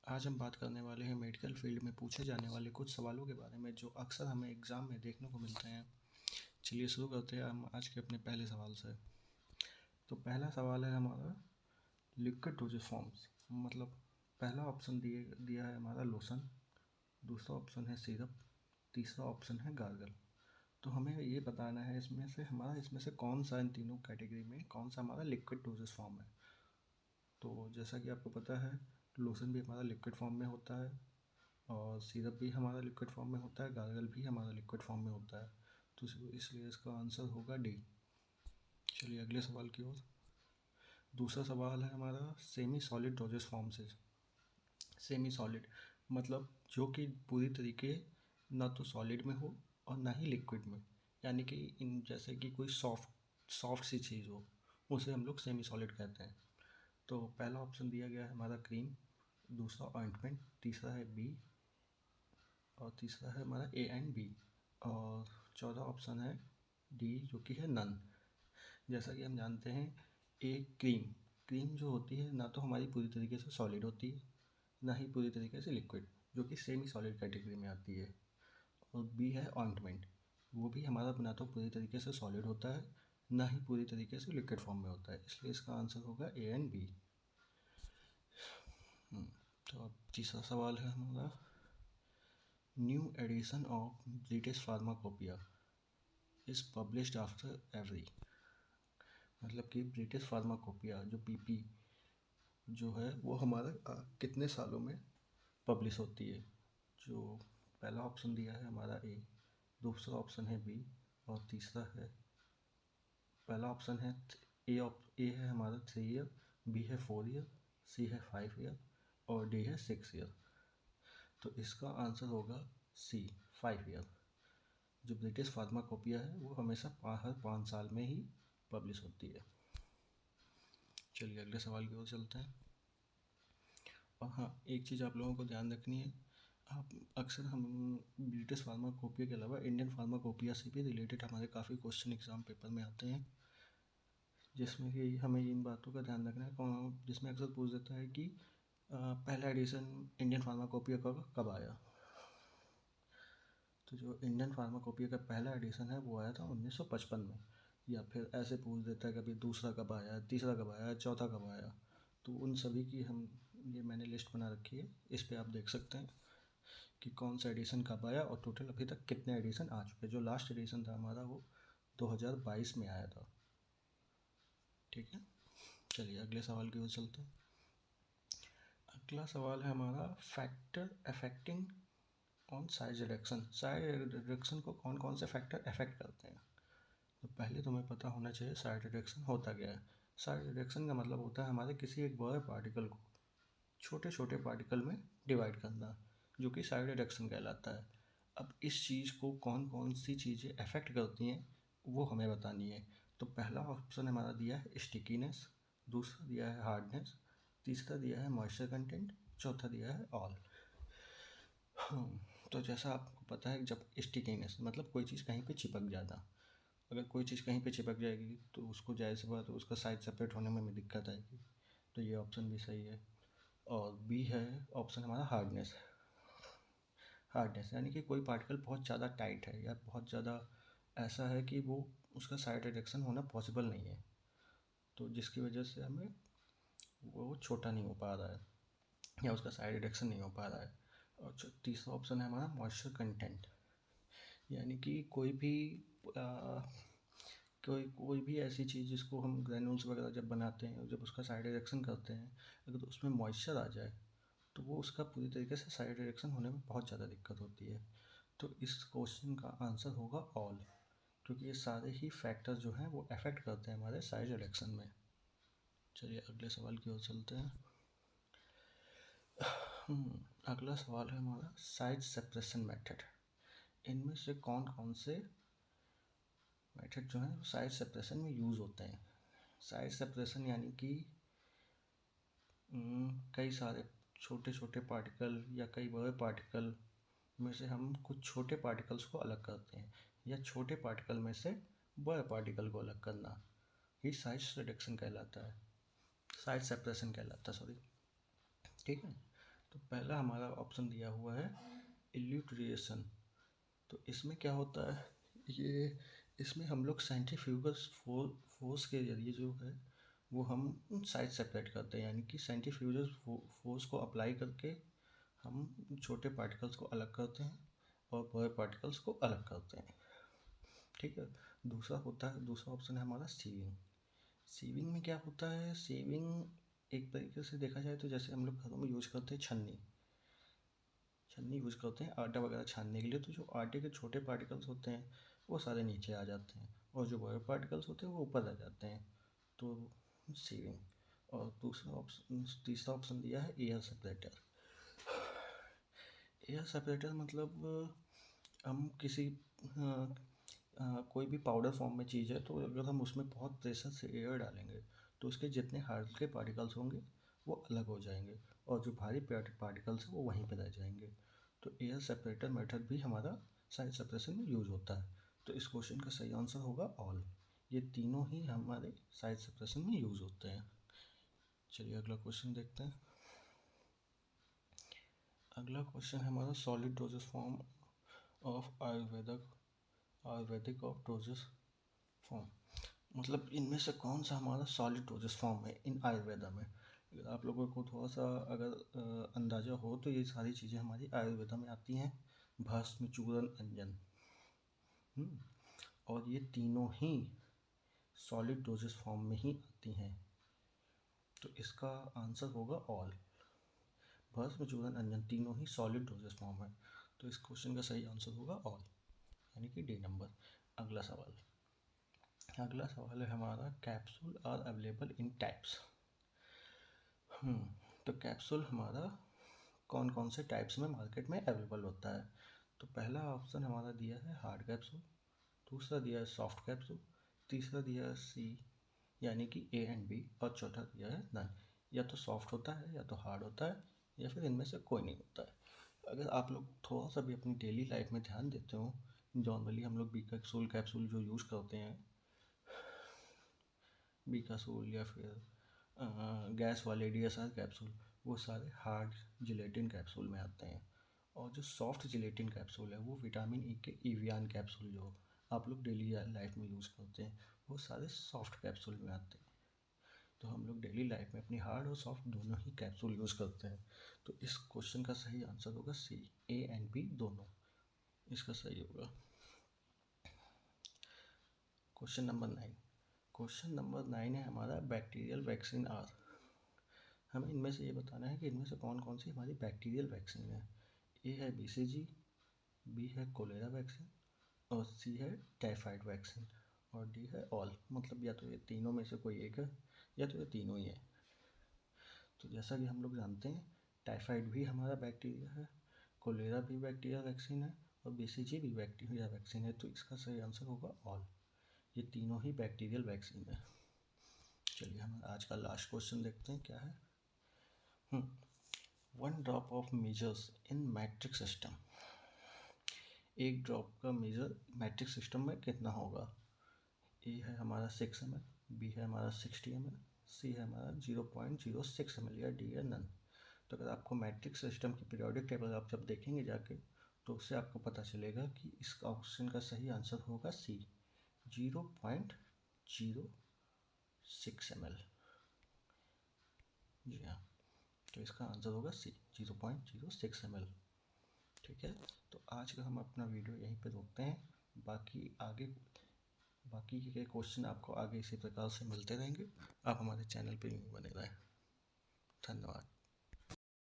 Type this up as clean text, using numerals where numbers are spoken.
आज हम बात करने वाले हैं मेडिकल फील्ड में पूछे जाने वाले कुछ सवालों के बारे में जो अक्सर हमें एग्ज़ाम में देखने को मिलते हैं। चलिए शुरू करते हैं हम आज के अपने पहले सवाल से। तो पहला सवाल है हमारा लिक्विड डोजेज फॉर्म्स, मतलब पहला ऑप्शन दिया है हमारा लोशन, दूसरा ऑप्शन है सिरप, तीसरा ऑप्शन है गार्गल। तो हमें ये बताना है इसमें से कौन सा इन तीनों कैटेगरी में कौन सा हमारा लिक्विड डोजेज फॉर्म है। तो जैसा कि आपको पता है लोशन भी हमारा लिक्विड फॉर्म में होता है और सिरप भी हमारा लिक्विड फॉर्म में होता है, गार्गल भी हमारा लिक्विड फॉर्म में होता है। तो इसलिए इसका आंसर होगा डी। चलिए अगले सवाल की ओर। दूसरा सवाल है हमारा सेमी सॉलिड डोजेज फॉर्म से। सेमी सॉलिड मतलब जो कि पूरी तरीके ना तो सॉलिड में हो और ना ही लिक्विड में, यानी कि इन जैसे कि कोई सॉफ्ट सी चीज़ हो, उसे हम लोग सेमी सॉलिड कहते हैं। तो पहला ऑप्शन दिया गया है हमारा क्रीम, दूसरा ऑइंटमेंट, तीसरा है बी और तीसरा है हमारा ए एंड बी, और चौथा ऑप्शन है डी जो कि है नन। जैसा कि हम जानते हैं क्रीम जो होती है ना तो हमारी पूरी तरीके से सॉलिड होती है ना ही पूरी तरीके से लिक्विड, जो कि सेमी सॉलिड कैटेगरी में आती है। और बी है ऑइंटमेंट, वो भी हमारा ना तो पूरी तरीके से सॉलिड होता है ना ही पूरी तरीके से लिक्विड फॉर्म में होता है, इसलिए इसका आंसर होगा ए एंड बी। तो अब तीसरा सवाल है हमारा new edition of British pharmacopoeia is published after every, मतलब कि ब्रिटिश फार्माकोपिया जो बीपी जो है वो हमारा कितने सालों में पब्लिश होती है। जो पहला ऑप्शन दिया है हमारा ए, दूसरा ऑप्शन है बी और तीसरा है पहला ऑप्शन है ए है हमारा 3 ईयर, बी है 4 ईयर, सी है 5 ईयर और डी है 6 ईयर। तो इसका आंसर होगा सी, 5 ईयर। जो ब्रिटिश फार्माकोपिया है वो हमेशा हर 5 साल में ही पब्लिश होती है। चलिए अगले सवाल की ओर चलते हैं। और हाँ, एक चीज़ आप लोगों को ध्यान रखनी है, आप अक्सर हम ब्रिटिश फार्माकोपिया के अलावा इंडियन फार्माकोपिया से भी रिलेटेड हमारे काफ़ी क्वेश्चन एग्ज़ाम पेपर में आते हैं, जिसमें कि हमें इन बातों का ध्यान रखना है। जिसमें अक्सर पूछ देता है कि पहला एडिशन इंडियन फार्माकोपिया का कब आया। तो जो इंडियन फार्माकोपिया का पहला एडिशन है वो आया था 1955 में। या फिर ऐसे पूछ देता है कभी दूसरा कब आया, तीसरा कब आया, चौथा कब आया। तो उन सभी की ये मैंने लिस्ट बना रखी है, इस पे आप देख सकते हैं कि कौन सा एडिशन कब आया और टोटल अभी तक कितने एडिशन आ चुके हैं। जो लास्ट एडिशन था हमारा वो 2022 में आया था। ठीक है, चलिए अगले सवाल की ओर चलते हैं। अगला सवाल है हमारा factor affecting on size reduction. Size reduction को कौन कौन से फैक्टर अफेक्ट करते हैं। तो पहले तुम्हें पता होना चाहिए साइज रिडक्शन होता क्या है। साइज रिडक्शन का मतलब होता है हमारे किसी एक बड़े पार्टिकल को छोटे छोटे पार्टिकल में डिवाइड करना, जो कि साइड रिडक्शन कहलाता है। अब इस चीज़ को कौन कौन सी चीज़ें अफेक्ट करती हैं वो हमें बतानी है। तो पहला ऑप्शन हमारा दिया है स्टिकीनेस, दूसरा दिया है हार्डनेस, तीसरा दिया है मॉइस्चर कंटेंट, चौथा दिया है ऑल। तो जैसा आपको पता है, जब स्टिकीनेस मतलब कोई चीज़ कहीं पे चिपक जाना, अगर कोई चीज़ कहीं पे चिपक जाएगी तो उसको जाहिर सी बात है उसका साइज सेपरेट होने में दिक्कत आएगी। तो ये ऑप्शन भी सही है। और बी है ऑप्शन हमारा हार्डनेस। हार्डनेस यानी कि कोई पार्टिकल बहुत ज़्यादा टाइट है या बहुत ज़्यादा ऐसा है कि वो उसका साइड रिडक्शन होना पॉसिबल नहीं है, तो जिसकी वजह से हमें वो छोटा नहीं हो पा रहा है या उसका साइड रिडक्शन नहीं हो पा रहा है। और तीसरा ऑप्शन है हमारा मॉइस्चर कंटेंट, यानी कि कोई भी ऐसी चीज़ जिसको हम ग्रेन्यूल्स वगैरह जब बनाते हैं और जब उसका साइड रिडक्शन करते हैं, अगर उसमें मॉइस्चर आ जाए तो वो उसका पूरी तरीके से साइड रिडक्शन होने में बहुत ज़्यादा दिक्कत होती है। तो इस क्वेश्चन का आंसर होगा ऑल, क्योंकि ये सारे ही फैक्टर जो हैं वो अफेक्ट करते हैं हमारे साइड रिडक्शन में। चलिए अगले सवाल की ओर चलते हैं। अगला सवाल है हमारा साइज सेपरेशन मेथड। इनमें से कौन कौन से मेथड जो हैं साइज सेपरेशन में यूज़ होते हैं। साइज सेपरेशन यानी कि कई सारे छोटे छोटे पार्टिकल या कई बड़े पार्टिकल में से हम कुछ छोटे पार्टिकल्स को अलग करते हैं, या छोटे पार्टिकल में से बड़े पार्टिकल को अलग करना, ये साइज रिडक्शन कहलाता है, साइज सेपरेशन कहलाता है, सॉरी। ठीक है, तो तो पहला हमारा ऑप्शन दिया हुआ है इल्यूट्रिएशन। तो इसमें क्या होता है, ये इसमें हम लोग सेंट्रीफ्यूगल फोर्स के जरिए जो है वो हम साइज सेपरेट करते हैं, यानी कि सेंट्रीफ्यूगल फोर्स को अप्लाई करके हम छोटे पार्टिकल्स को अलग करते हैं और बड़े पार्टिकल्स को अलग करते हैं। ठीक है। दूसरा ऑप्शन है हमारा सीविंग। सीविंग में क्या होता है, सीविंग एक तरीके से देखा जाए तो जैसे हम लोग घरों में यूज करते हैं छन्नी यूज करते हैं आटा वगैरह छानने के लिए। तो जो आटे के छोटे पार्टिकल्स होते हैं वो सारे नीचे आ जाते हैं और जो बड़े पार्टिकल्स होते हैं वो ऊपर आ जाते हैं, तो सीविंग। और तीसरा ऑप्शन दिया है एयर सेपरेटर। एयर सेपरेटर मतलब हम किसी कोई भी पाउडर फॉर्म में चीज़ है, तो अगर हम उसमें बहुत प्रेशर से एयर डालेंगे तो उसके जितने हल्के पार्टिकल्स होंगे वो अलग हो जाएंगे और जो भारी पार्टिकल्स हैं वो वहीं पर रह जाएंगे। तो एयर सेपरेटर मेथड भी हमारा साइज सेपरेशन में यूज होता है। तो इस क्वेश्चन का सही आंसर होगा ऑल। ये तीनों ही हमारे साइज सेपरेशन में यूज होते हैं। चलिए अगला क्वेश्चन देखते हैं। अगला क्वेश्चन है हमारा solid doses form of Ayurvedic of doses form. मतलब इनमें से कौन सा हमारा सॉलिड डोजेस फॉर्म है इन आयुर्वेदा में। अगर आप लोगों को थोड़ा सा अगर अंदाज़ा हो तो ये सारी चीज़ें हमारी आयुर्वेदा में आती हैं। भस्म, चूर्ण, अंजन। और ये तीनों ही सॉलिड डोजेस फॉर्म में ही आती हैं, तो इसका आंसर होगा ऑल। भस्म, चूर्ण, अंजन तीनों ही सॉलिड डोजेस फॉर्म है, तो इस क्वेश्चन का सही आंसर होगा ऑल, यानी कि डी नंबर। अगला सवाल है हमारा capsule are available in types. तो कैप्सूल हमारा कौन कौन से टाइप्स में मार्केट में अवेलेबल होता है। तो पहला ऑप्शन हमारा दिया है हार्ड कैप्सूल, दूसरा दिया है सॉफ्ट कैप्सूल, तीसरा दिया है सी यानी कि ए एंड बी, और चौथा दिया है नन। या तो सॉफ्ट होता है या तो हार्ड होता है या फिर इनमें से कोई नहीं होता है। अगर आप लोग थोड़ा सा भी अपनी डेली लाइफ में ध्यान देते हो, नॉर्मली हम लोग बी कैप्सूल जो यूज़ करते हैं, बी कैप्सूल या फिर गैस वाले DSR कैप्सूल, वो सारे हार्ड जिलेटिन कैप्सूल में आते हैं। और जो सॉफ्ट जिलेटिन कैप्सूल है वो विटामिन ई के इवियान कैप्सूल जो आप लोग डेली लाइफ में यूज़ करते हैं वो सारे सॉफ्ट कैप्सूल में आते हैं। तो हम लोग डेली लाइफ में अपनी हार्ड और सॉफ्ट दोनों ही कैप्सूल यूज़ करते हैं। तो इस क्वेश्चन का सही आंसर होगा सी, ए एंड बी दोनों, इसका सही होगा। क्वेश्चन नंबर 9 है हमारा बैक्टीरियल वैक्सीन आर। हमें इनमें से ये बताना है कि इनमें से कौन कौन सी हमारी बैक्टीरियल वैक्सीन है। ए है BCG, बी है कोलेरा वैक्सीन, और सी है टाइफाइड वैक्सीन, और डी है ऑल। मतलब या तो ये तीनों में से कोई एक है या तो ये तीनों ही है। तो जैसा कि हम लोग जानते हैं टाइफाइड भी हमारा बैक्टीरिया है, कोलेरा भी बैक्टीरिया वैक्सीन है, और BCG भी बैक्टीरिया वैक्सीन है। तो इसका सही आंसर होगा ऑल। ये तीनों ही बैक्टीरियल वैक्सीन है। चलिए हम आज का लास्ट क्वेश्चन देखते हैं क्या है। 1 drop of measures in matric system. एक ड्रॉप का मेजर मैट्रिक सिस्टम में कितना होगा। ए है हमारा 6 ml, बी है हमारा 60 ml, सी है हमारा 0.06 ml, या डी है नन। तो अगर आपको मैट्रिक सिस्टम की पीरियोडिक टेबल आप जब देखेंगे जाके तो उससे आपको पता चलेगा कि इस क्वेश्चन का सही आंसर होगा सी, 0.06 ml। जी हाँ, तो इसका आंसर होगा सी, 0.06 ml। ठीक है, तो आज का हम अपना वीडियो यहीं पे रोकते हैं। बाकी के क्वेश्चन आपको आगे इसी प्रकार से मिलते रहेंगे। आप हमारे चैनल पे बने रहें। धन्यवाद।